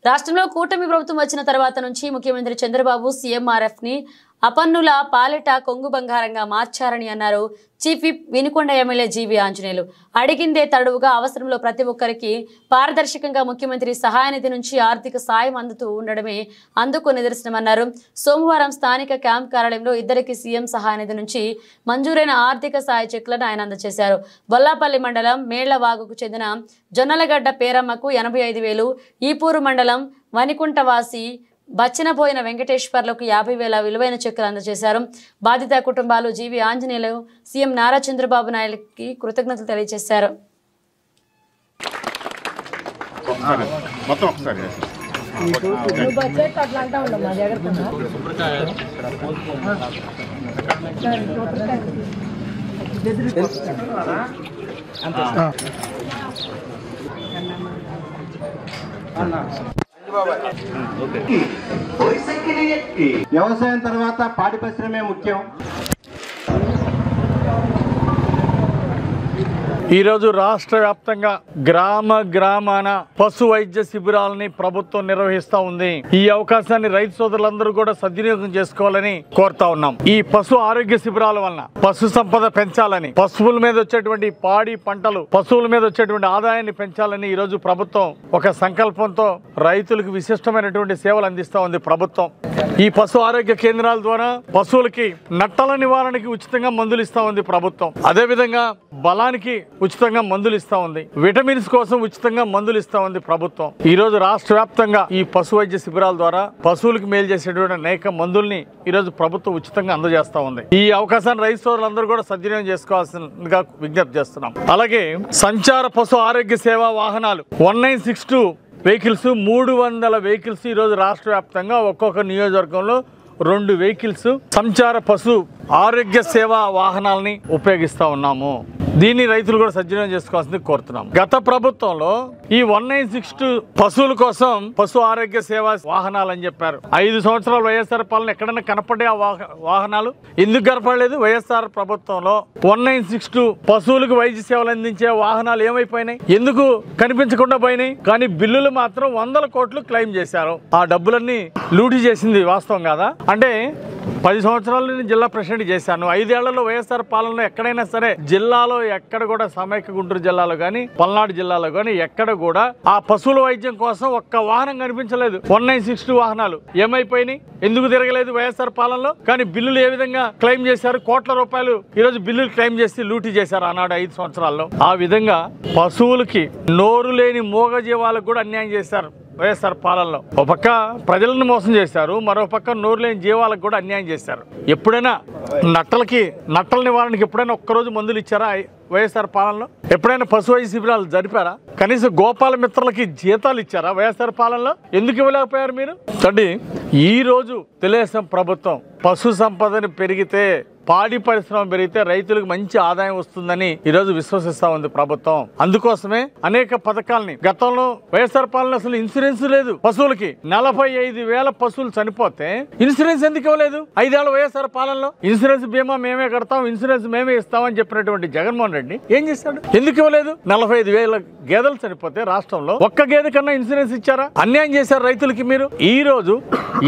రాష్ట్రంలో కూటమి ప్రభుత్వం వచ్చిన తర్వాత నుంచి ముఖ్యమంత్రి చంద్రబాబు సీఎంఆర్ఎఫ్ ని అపన్నుల పాలిట కొంగు బంగారంగా మార్చారని అన్నారు చీఫ్ విప్ వినుకొండ ఎమ్మెల్యే జీవి ఆంజనేయులు. అడిగిందే తడువుగా అవసరంలో ప్రతి ఒక్కరికి పారదర్శకంగా ముఖ్యమంత్రి సహాయనిధి నుంచి ఆర్థిక సాయం అందుతూ ఉండడమే అందుకు నిదర్శనమన్నారు. సోమవారం స్థానిక క్యాంప్ కార్యాలయంలో ఇద్దరికి సీఎం సహాయనిధి నుంచి మంజూరైన ఆర్థిక సాయ చెక్లను ఆయన అందజేశారు. బొల్లాపల్లి మండలం మేళ్లవాగుకు చెందిన జొన్నలగడ్డ పేరమ్మకు 85,000, ఈపూరు మండలం వనికుంటవాసి బచ్చినపోయిన వెంకటేశ్వర్లకు 50,000 విలువైన చెక్కులు అందజేశారు. బాధిత కుటుంబాలు జీవి ఆంజనేయులు సీఎం నారా చంద్రబాబు నాయుడుకి కృతజ్ఞతలు తెలియజేశారు. వ్యవసాయం తర్వాత పాడి పరిశ్రమే ముఖ్యం. ఈరోజు రాష్ట్ర వ్యాప్తంగా గ్రామాన పశు వైద్య శిబిరాలని ప్రభుత్వం నిర్వహిస్తా ఉంది. ఈ అవకాశాన్ని రైతు సోదరులందరూ కూడా సద్వినియోగం చేసుకోవాలని కోరుతా ఉన్నాం. ఈ పశు ఆరోగ్య శిబిరాల వలన పశు సంపద పెంచాలని, పశువుల మీద వచ్చేటువంటి పాడి పంటలు, పశువుల మీద వచ్చేటువంటి ఆదాయాన్ని పెంచాలని ఈరోజు ప్రభుత్వం ఒక సంకల్పంతో రైతులకు విశిష్టమైనటువంటి సేవలు అందిస్తా ఉంది ప్రభుత్వం. ఈ పశు ఆరోగ్య కేంద్రాల ద్వారా పశువులకి నట్టల నివారణకి ఉచితంగా మందులు ఇస్తా ఉంది ప్రభుత్వం. అదే విధంగా బలానికి ఉచితంగా మందులు ఇస్తా ఉంది. విటమిన్స్ కోసం ఉచితంగా మందులు ఇస్తా ఉంది ప్రభుత్వం. ఈ రోజు రాష్ట్ర వ్యాప్తంగా ఈ పశు వైద్య శిబిరాల ద్వారా పశువులకు మేలు చేసేటువంటి అనేక మందుల్ని ఈ రోజు ప్రభుత్వం ఉచితంగా అందజేస్తా ఉంది. ఈ అవకాశాన్ని రైతు సోదరులందరూ కూడా సద్వినియోగం చేసుకోవాల్సిందిగా విజ్ఞప్తి చేస్తున్నాం. అలాగే సంచార పశు ఆరోగ్య సేవా వాహనాలు 1962 వెహికల్స్, 300 వెహికల్స్ ఈ రోజు రాష్ట్ర వ్యాప్తంగా ఒక్కొక్క నియోజకవర్గంలో 2 వెహికల్స్ సంచార పశు ఆరోగ్య సేవా వాహనాలని ఉపయోగిస్తా ఉన్నాము. దీన్ని రైతులు కూడా సద్వినియోగం చేసుకోవాల్సింది కోరుతున్నాం. గత ప్రభుత్వంలో ఈ 1962 పశువుల కోసం పశు ఆరోగ్య సేవా వాహనాలు అని చెప్పారు. 5 సంవత్సరాలు వైఎస్ఆర్ పాలన ఎక్కడైనా కనపడే ఆ వాహనాలు ఎందుకు కనపడలేదు? వైఎస్ఆర్ ప్రభుత్వంలో 1962 పశువులకు వైద్య సేవలు అందించే వాహనాలు ఏమైపోయినాయి? ఎందుకు కనిపించకుండా పోయినాయి? కానీ బిల్లులు మాత్రం 100 కోట్లు క్లెయిమ్ చేశారు. ఆ డబ్బులన్నీ లూటీ చేసింది వాస్తవం కాదా? అంటే 10 సంవత్సరాలు నేను జిల్లా ప్రెసిడెంట్ చేశాను. 5 ఏళ్లలో వైఎస్ఆర్ పాలనలో ఎక్కడైనా సరే జిల్లాలో ఎక్కడ కూడా సమైక్య గుంటూరు జిల్లాలో కానీ పల్నాడు జిల్లాలో కానీ ఎక్కడ కూడా ఆ పశువుల వైద్యం కోసం ఒక్క వాహనం కనిపించలేదు. 1962 వాహనాలు ఏమైపోయినాయి? ఎందుకు తిరగలేదు వైఎస్ఆర్ పాలనలో? కానీ బిల్లులు ఏ విధంగా క్లెయిమ్ చేశారు? కోట్ల రూపాయలు ఈరోజు బిల్లులు క్లెయిమ్ చేసి లూటీ చేశారు ఆనాడు 5 సంవత్సరాల్లో. ఆ విధంగా పశువులకి నోరు లేని మూగజీవాలకు కూడా అన్యాయం చేశారు వైఎస్ఆర్ పాలనలో. ఒక పక్క ప్రజలను మోసం చేశారు, మరో పక్క నోరు లేని జీవాలకు కూడా అన్యాయం చేశారు. ఎప్పుడైనా నట్టల నివారణకి ఎప్పుడైనా ఒక్కరోజు మందులు ఇచ్చారా వైఎస్ఆర్ పాలనలో? ఎప్పుడైనా పశు వైద్య శిబిరాలు జరిపారా? కనీసం గోపాల మిత్రులకి జీతాలు ఇచ్చారా వైఎస్ఆర్ పాలనలో? ఎందుకు ఇవ్వలేకపోయారు మీరు? అంటే ఈ రోజు తెలుగుదేశం ప్రభుత్వం పశు సంపదని పెరిగితే, పాడి పరిశ్రమ పెరిగితే రైతులకు మంచి ఆదాయం వస్తుందని ఈరోజు విశ్వసిస్తా ఉంది ప్రభుత్వం. అందుకోసమే అనేక పథకాలని, గతంలో వైఎస్ఆర్ పాలన అసలు ఇన్సూరెన్స్ లేదు పశువులకి. 45,000 పశువులు చనిపోతే ఇన్సూరెన్స్ ఎందుకు ఇవ్వలేదు? 5 ఏళ్ల వైఎస్ఆర్ పాలనలో ఇన్సూరెన్స్ బీమా మేమే కడతాం, ఇన్సూరెన్స్ మేమే ఇస్తామని చెప్పినటువంటి జగన్మోహన్ రెడ్డి ఏం చేశాడు? ఎందుకు ఇవ్వలేదు? 45,000 గేదెలు చనిపోతే రాష్ట్రంలో ఒక్క గేదె కన్నా ఇన్సూరెన్స్ ఇచ్చారా? అన్యాయం చేశారు రైతులకి మీరు. ఈ రోజు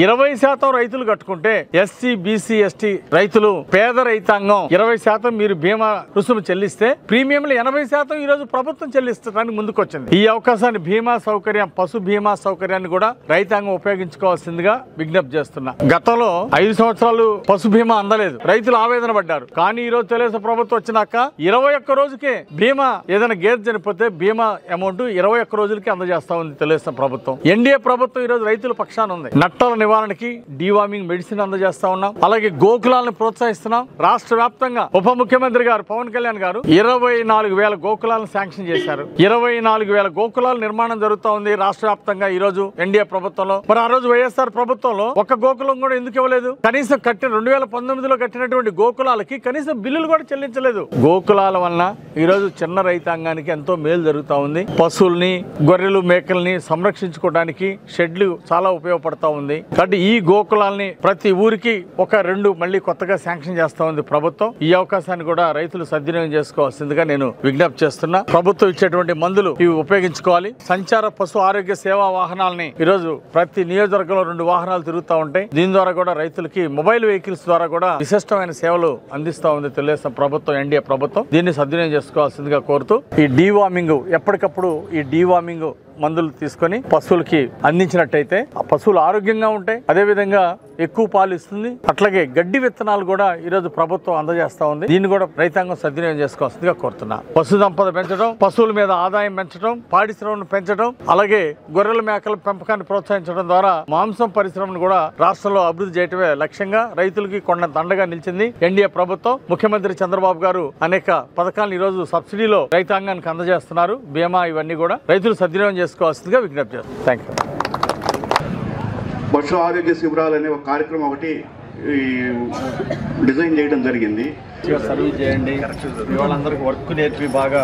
20% రైతులు కట్టుకుంటే ఎస్సీ, బీసీ, ఎస్టీ రైతులు, పేద రైతాంగం 20% మీరు బీమా రుసుము చెల్లిస్తే ప్రీమియంలు 80% ఈ రోజు ప్రభుత్వం చెల్లిస్తానికి ముందుకొచ్చింది. ఈ అవకాశాన్ని బీమా సౌకర్యం, పశు బీమా సౌకర్యాన్ని కూడా రైతాంగం ఉపయోగించుకోవాల్సిందిగా విజ్ఞప్తి చేస్తున్నా. గతంలో 5 సంవత్సరాలు పశు బీమా అందలేదు, రైతులు ఆవేదన పడ్డారు. కానీ ఈ రోజు తెలుగుదేశం ప్రభుత్వం వచ్చినాక 21 రోజుకే బీమా, ఏదైనా గేదె చనిపోతే బీమా అమౌంట్ 21 రోజులకి అందజేస్తా ఉంది తెలుగుదేశం ప్రభుత్వం. ఎన్డీఏ ప్రభుత్వం ఈ రోజు రైతుల పక్షాన ఉంది. నట్టల నివారణకి డీవార్మింగ్ మెడిసిన్ అందజేస్తా ఉన్నాం. అలాగే గోకులాలను ప్రోత్సహిస్తున్నాం. రాష్ట్ర వ్యాప్తంగా ఉప ముఖ్యమంత్రి గారు పవన్ కళ్యాణ్ గారు 24,000 గోకులాలను శాంక్షన్ చేశారు. 24,000 గోకులాల నిర్మాణం జరుగుతూ ఉంది రాష్ట్ర వ్యాప్తంగా ఈ రోజు ఎన్డీఏ ప్రభుత్వంలో. మరి ఆ రోజు వైఎస్ఆర్ ప్రభుత్వంలో ఒక్క గోకులం కూడా ఎందుకు ఇవ్వలేదు? కనీసం 2019లో కట్టినటువంటి గోకులాలకి కనీసం బిల్లులు కూడా చెల్లించలేదు. గోకులాల వలన ఈ రోజు చిన్న రైతాంగానికి ఎంతో మేలు జరుగుతూ ఉంది. పశువుల్ని, గొర్రెలు, మేకల్ని సంరక్షించుకోవడానికి షెడ్లు చాలా ఉపయోగపడతా ఉంది. కాబట్టి ఈ గోకులాల్ని ప్రతి ఊరికి ఒక 2 మళ్ళీ కొత్తగా శాంక్షన్ చేస్తా ఉంది ప్రభుత్వం. ఈ అవకాశాన్ని కూడా రైతులు సద్వినియోగం చేసుకోవాల్సిందిగా నేను విజ్ఞప్తి చేస్తున్నా. ప్రభుత్వం ఇచ్చేటువంటి మందులు ఇవి ఉపయోగించుకోవాలి. సంచార పశు ఆరోగ్య సేవా వాహనాలని ఈరోజు ప్రతి నియోజకవర్గంలో 2 వాహనాలు తిరుగుతూ ఉంటాయి. దీని ద్వారా కూడా రైతులకి మొబైల్ వెహికల్స్ ద్వారా కూడా విశిష్టమైన సేవలు అందిస్తా ఉంది తెలుగుదేశం ప్రభుత్వం, ఎన్డీఏ ప్రభుత్వం. దీన్ని సద్వినియోగం చేసుకోవాల్సిందిగా కోరుతూ ఈ డీవార్మింగ్ ఎప్పటికప్పుడు ఈ డీవార్మింగ్ మందులు తీసుకొని పశువులకి అందించినట్టయితే ఆ పశువులు ఆరోగ్యంగా ఉంటాయి. అదే విధంగా ఎక్కువ పాలు ఇస్తుంది. అట్లాగే గడ్డి విత్తనాలు కూడా ఈరోజు ప్రభుత్వం అందజేస్తా ఉంది. దీన్ని కూడా రైతాంగం సద్వినియోగం చేసుకోవాల్సిందిగా కోరుతున్నా. పశు సంపద పెంచడం, పశువుల మీద ఆదాయం పెంచడం, పాడి శ్రమను పెంచడం, అలాగే గొర్రెల మేకల పెంపకాన్ని ప్రోత్సహించడం ద్వారా మాంసం పరిశ్రమను కూడా రాష్ట్రంలో అభివృద్ధి చేయటమే లక్ష్యంగా రైతులకి కొండంత అండగా నిలిచింది ఎన్డీఏ ప్రభుత్వం. ముఖ్యమంత్రి చంద్రబాబు గారు అనేక పథకాలను ఈ రోజు సబ్సిడీలో రైతాంగానికి అందజేస్తున్నారు. బీమా ఇవన్నీ కూడా రైతులు సద్వినియోగం చేసుకోవాల్సిందిగా విజ్ఞప్తి చేస్తున్నారు. Thank you. పశు ఆరోగ్య శిబిరాలు అనే ఒక కార్యక్రమం ఒకటి డిజైన్ చేయడం జరిగింది. సర్వీస్ చేయండి, వాళ్ళందరికీ వర్క్ నేర్పి బాగా